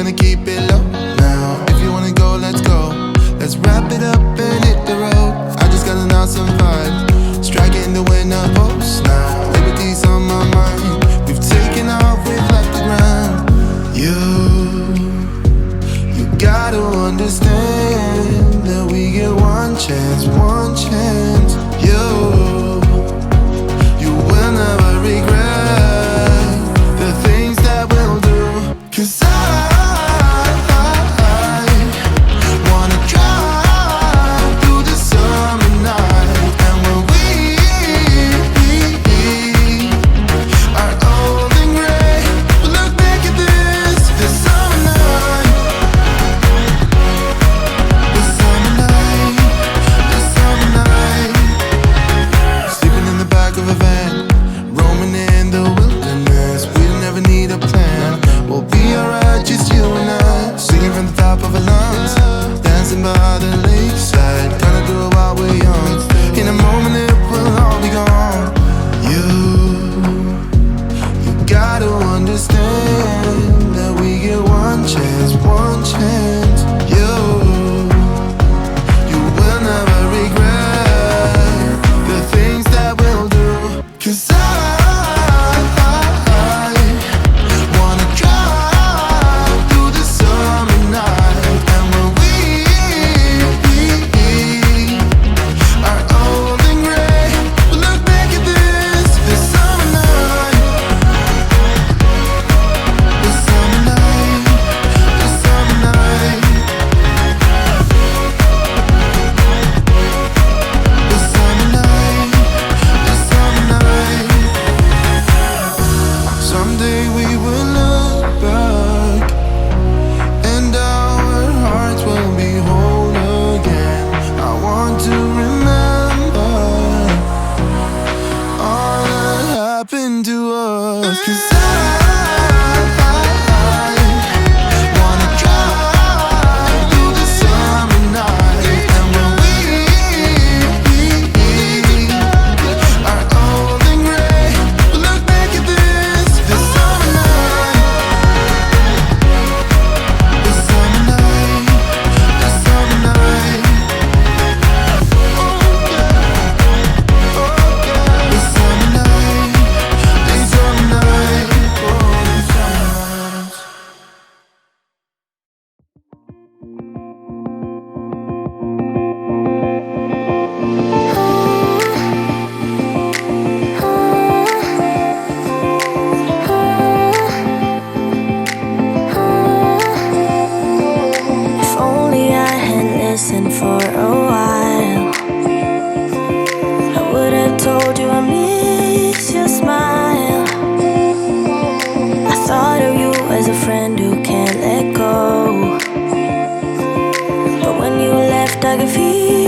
gonna keep it low now. If you wanna go, let's go. Let's wrap it up and hit the road. I just got an awesome vibe, striking the winner post now. Liberty's on my mind. We've taken off, we've left the ground. You gotta understand that we get one chance, one chance. You will never regret the things that we'll do. 'Cause I wanna drive through the summer night. And when we are old and gray, we'll look back at this summer night. The summer night, the summer night. Sleeping in the back of a van, roaming in the wilderness. We'll never need a plan. We'll be alright, just you and I. Singing from the top of our lungs, dancing by the lakeside. Gonna do it while we're young. In a moment it will all be gone. You gotta understand that we get one chance, one chance. You will never regret the things that we'll do. 'Cause I wanna drive through the summer night. And when we are old and gray, we'll look back at this summer night. The summer night, the summer night. The summer night, the summer night. Someday we will look back and our hearts will be whole again. I want to remember all that happened to us. 'Cause I wanna drive through the summer night. And when we are old and gray, we'll look back at this summer night. The summer night, the summer night. Oh yeah, oh yeah. The summer night, the summer night. Oh, the summer night. If only I had listened for a while, I would have told you I miss your smile. I thought of you as a friend who can't let go, but when you left I could feel